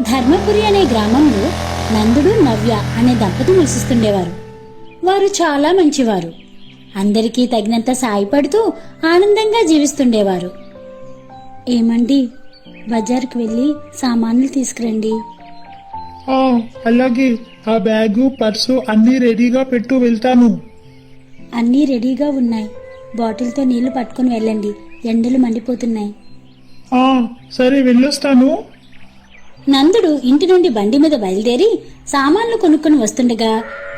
ధర్మపురి అనే గ్రామంలో నందుడు నవ్య అనే దంపతి నివసిస్తుండేవారు. వారు చాలా మంచివారు. అందరికీ తగినంత సాయపడుతూ ఆనందంగా జీవిస్తుండేవారు. ఏమండి, బజార్కి వెళ్ళి సామాన్లు తీసుకురండి. అలాగే. ఆ బ్యాగు పర్సు అన్నీ రెడీగా పెట్టు, వెళ్తాను. అన్నీ రెడీగా ఉన్నాయి. బాటిల్తో నీళ్లు పట్టుకుని వెళ్ళండి, ఎండలు మండిపోతున్నాయి. సరే, వెళ్ళొస్తాను. నందుడు ఇంటి నుండి బండి మీద బయలుదేరి సామాన్లు కొనుక్కుని వస్తుండగా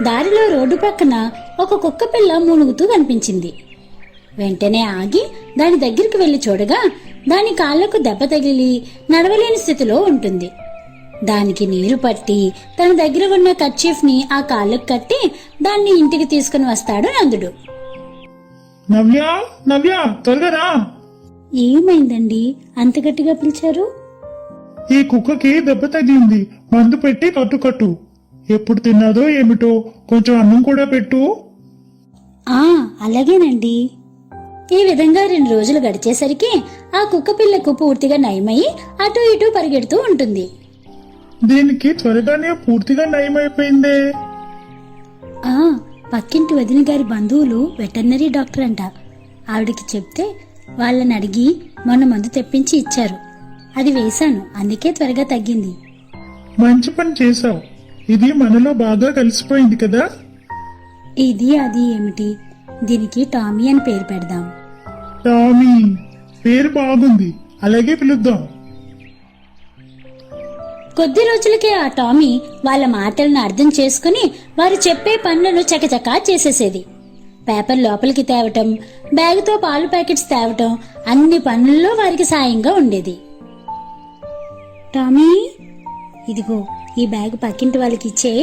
దారిలో రోడ్డు పక్కన ఒక కుక్క పిల్ల మూలుగుతూ కనిపించింది. వెంటనే ఆగి దాని దగ్గరికి వెళ్లి చూడగా దాని కాళ్లకు దెబ్బ తగిలి నడవలేని స్థితిలో ఉంటుంది. దానికి నీరు పట్టి తన దగ్గర ఉన్న కర్చీఫ్ ని ఆ కాళ్ళకు కట్టి దాన్ని ఇంటికి తీసుకుని వస్తాడు నందుడు. నవ్య, నవ్య, త్వరగా రా. ఏమైందండి అంత గట్టిగా పిలిచారు? ఈ కుక్కకి దెబ్బ తగిలింది, మందు పెట్టి కట్టు. ఎప్పుడు తిన్నాదో ఏమిటో, కొంచెం అన్నం కూడా పెట్టు. అలాగేనండి. ఈ విధంగా 2 రోజులు గడిచేసరికి ఆ కుక్క పిల్లకు పూర్తిగా నయమై అటు ఇటు పరిగెడుతూ ఉంటుంది. దీనికి త్వరగానే పూర్తిగా నయమైపోయిందే. పక్కింటి వదిన గారి బంధువులు వెటర్నరీ డాక్టర్ అంట. ఆవిడకి చెప్తే వాళ్ళని అడిగి మొన్న మందు తెప్పించి ఇచ్చారు. అది వేశాను, అందుకే త్వరగా తగ్గింది. మంచి పని చేశావు. ఇది మనలో బాగా కలిసిపోయింది కదా. ఇది అది ఏమిటి, దీనికి టామీ అని పేరు పెడదాం. టామీ పేరు బాగుంది, అలాగే పిలుద్దాం. కొద్ది రోజులకే ఆ టామీ వాళ్ళ మాటలను అర్థం చేసుకుని వారు చెప్పే పనులను చకచకా చేసేసేది. పేపర్ లోపలికి తేవటం, బ్యాగుతో పాలు ప్యాకెట్స్ తేవటం, అన్ని పనుల్లో వారికి సాయంగా ఉండేది. టామీ, ఇదిగో ఈ బ్యాగ్ పక్కింటి వాళ్ళకి ఇచ్చే.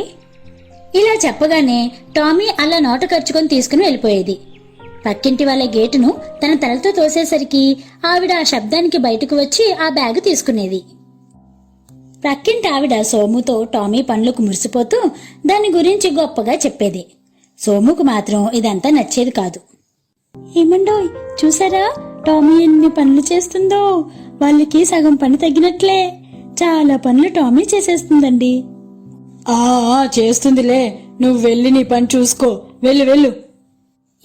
ఇలా చెప్పగానే టామీ అలా నోట ఖర్చుకొని తీసుకుని వెళ్ళిపోయేది. పక్కింటి వాళ్ళ గేటును తన తలతో తోసేసరికి ఆవిడ ఆ శబ్దానికి బయటకు వచ్చి ఆ బ్యాగు తీసుకునేది. పక్కింటి ఆవిడ సోముతో టామీ పనులకు మురిసిపోతూ దాని గురించి గొప్పగా చెప్పేది. సోముకు మాత్రం ఇదంతా నచ్చేది కాదు. ఏమండోయ్, చూసారా టామీ ఎన్ని పనులు చేస్తుందో? వాళ్ళకి సగం పని తగ్గినట్లే. చాలా పనులు టామీ చేసేస్తుందండి. చేస్తుందిలే, నువ్వు వెళ్ళి నీ పని చూసుకో, వెళ్ళు.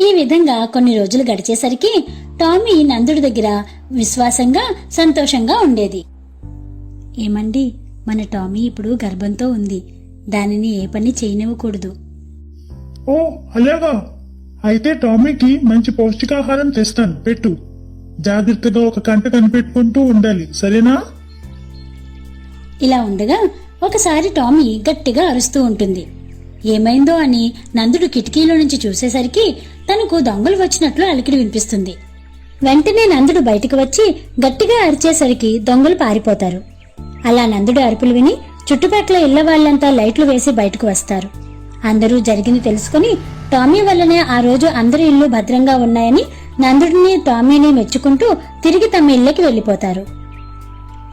ఈ విధంగా కొన్ని రోజులు గడిచేసరికి టామీ నందుడి దగ్గర విశ్వాసంగా సంతోషంగా ఉండేది. ఏమండి, మన టామీ ఇప్పుడు గర్భంతో ఉంది. దానిని ఏ పని చేయనివ్వకూడదు. అలాగా. అయితే టామీకి మంచి పౌష్టికాహారం తెస్తాను, పెట్టు. జాగ్రత్తగా ఒక కంట కనిపెట్టుకుంటూ ఉండాలి, సరేనా? ఇలా ఉండగా ఒకసారి టామీ గట్టిగా అరుస్తూ ఉంటుంది. ఏమైందో అని నందుడు కిటికీలో నుంచి చూసేసరికి తనకు దొంగలు వచ్చినట్లు అలికిడి వినిపిస్తుంది. వెంటనే నందుడు బయటకు వచ్చి గట్టిగా అరిచేసరికి దొంగలు పారిపోతారు. అలా నందుడు అరుపులు విని చుట్టుపక్కల ఇళ్ల వాళ్లంతా లైట్లు వేసి బయటకు వస్తారు. అందరూ జరిగింది తెలుసుకుని టామీ వల్లనే ఆ రోజు అందరి ఇళ్లు భద్రంగా ఉన్నాయని నందుడిని టామీని మెచ్చుకుంటూ తిరిగి తమ ఇళ్లకి వెళ్లిపోతారు.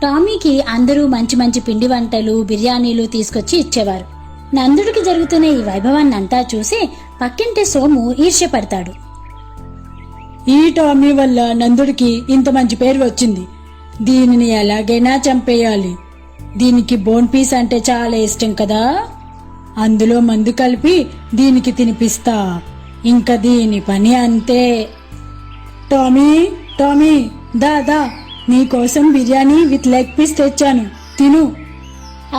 టామీకి అందరూ మంచి మంచి పిండి వంటలు, బిర్యానీలు తీసుకొచ్చి ఇచ్చేవారు. నందుడికి జరుగుతున్న ఈ వైభవాన్నంతా చూసి పక్కింటి సోము ఈర్ష్యపడతాడు. ఈ టామీ వల్ల నందుడికి ఇంత మంచి పేరు వచ్చింది. దీనిని ఎలాగైనా చంపేయాలి. దీనికి బోన్ పీస్ అంటే చాలా ఇష్టం కదా, అందులో మందు కలిపి దీనికి తినిపిస్తా. ఇంకా దీని పని అంతే. టామీ, దా, నీకోసం బిర్యానీ విత్ లెగ్ పీస్ తెచ్చాను, తిను.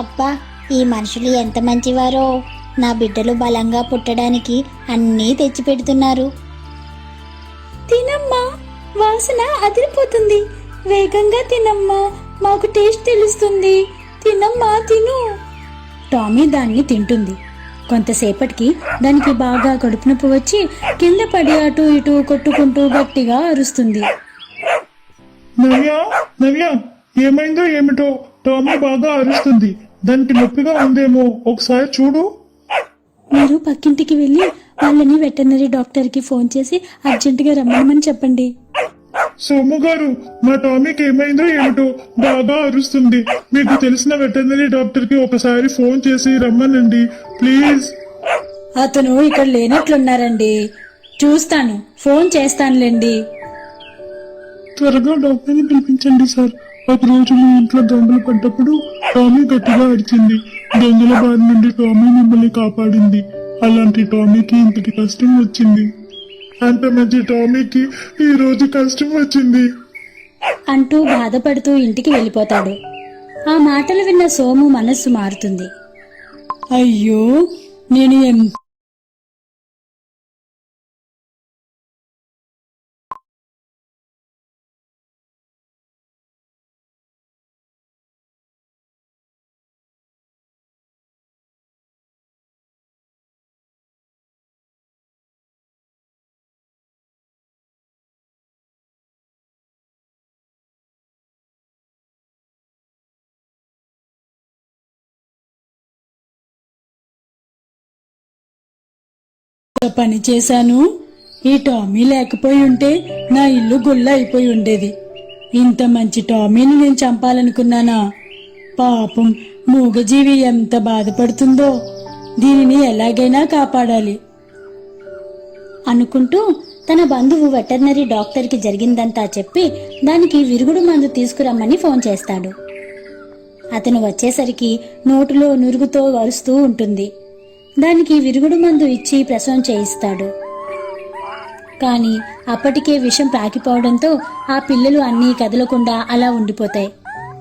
అబ్బా, ఈ మనుషులు ఎంత మంచివారో. నా బిడ్డలు బలంగా పుట్టడానికి అన్నీ తెచ్చి పెడుతున్నారు. తినమ్మా, వాసన అదిరిపోతుంది. వేగంగా తినమ్మా, మాకు టేస్ట్ తెలుస్తుంది. తినమ్మా, తిను. టామీ దాన్ని తింటుంది. కొంతసేపటికి దానికి బాగా కడుపు నొప్పి వచ్చి కింద పడి అటు ఇటు కొట్టుకుంటూ గట్టిగా అరుస్తుంది. నవ్య, ఏమైందో ఏమిటో, టామీ బాగా అరుస్తుంది. దానికి నొప్పిగా ఉందేమో, ఒకసారి చూడు. మీరు పక్కింటికి వెళ్ళి వాళ్ళని వెటర్నరీ డాక్టర్ కి ఫోన్ చేసి అర్జెంటుగా రమ్మని చెప్పండి. సోము గారు, మా టామీకి ఏమైందో ఏమిటో బాగా అరుస్తుంది. మీకు తెలిసిన వెటర్నరీ డాక్టర్ కి ఒకసారి ఫోన్ చేసి రమ్మనండి ప్లీజ్. అతను ఇక్కడ లేనట్లున్నారండి. చూస్తాను, ఫోన్ చేస్తానులేండి. త్వరగా డాక్టర్ని పిలిపించండి సార్. ఒక రోజు మీ ఇంట్లో దొంగలు పడ్డప్పుడు టామీ గట్టిగా అరిచింది. దొంగల బారి నుండి టామీ మిమ్మల్ని కాపాడింది. అలాంటి టామీకి ఇంతటి కష్టం వచ్చింది. అంత మంచి టామీకి ఈ రోజు కష్టం వచ్చింది. అంటూ బాధపడుతూ ఇంటికి వెళ్ళిపోతాడు. ఆ మాటలు విన్న సోము మనస్సు మారుతుంది. అయ్యో, నేను ఎంత పని చేశాను. ఈ టామీ లేకపోయి ఉంటే నా ఇల్లు గుల్ల అయిపోయి ఉండేది. ఇంత మంచి టామీని నేను చంపాలనుకున్నానా? పాపం, మూగజీవి ఎంత బాధపడుతుందో. దీనిని ఎలాగైనా కాపాడాలి అనుకుంటూ తన బంధువు వెటర్నరీ డాక్టర్కి జరిగిందంతా చెప్పి దానికి విరుగుడు మందు తీసుకురమ్మని ఫోన్ చేస్తాడు. అతను వచ్చేసరికి నోటులో నురుగుతో వరుస్తూ ఉంటుంది. దానికి విరుగుడు మందు ఇచ్చి ప్రసవం చేయిస్తాడు. కాని అప్పటికే విషం పాకిపోవడంతో ఆ పిల్లలు అన్నీ కదలకుండా అలా ఉండిపోతాయి.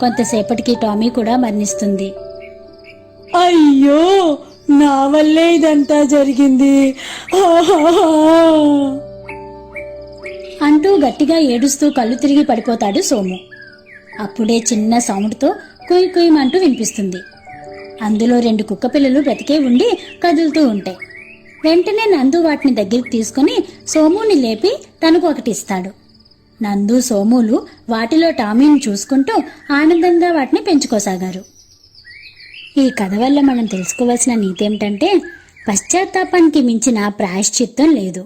కొంతసేపటికి టామీ కూడా మరణిస్తుంది. అయ్యో, నా వల్లే ఇదంతా జరిగింది. ఆహాహా. అంటూ గట్టిగా ఏడుస్తూ కళ్ళు తిరిగి పడిపోతాడు సోము. అప్పుడే చిన్న సౌండ్తో కుయ్ కుయ్యమంటూ వినిపిస్తుంది. అందులో 2 కుక్క పిల్లలు బ్రతికే ఉండి కదులుతూ ఉంటాయి. వెంటనే నందు వాటిని దగ్గరికి తీసుకుని సోముని లేపి తనకు ఒకటి ఇస్తాడు. నందు, సోములు వాటిలో టామీని చూసుకుంటూ ఆనందంగా వాటిని పెంచుకోసాగారు. ఈ కథ వల్ల మనం తెలుసుకోవాల్సిన నీతి ఏమిటంటే, పశ్చాత్తాపానికి మించిన ప్రాయశ్చిత్తం లేదు.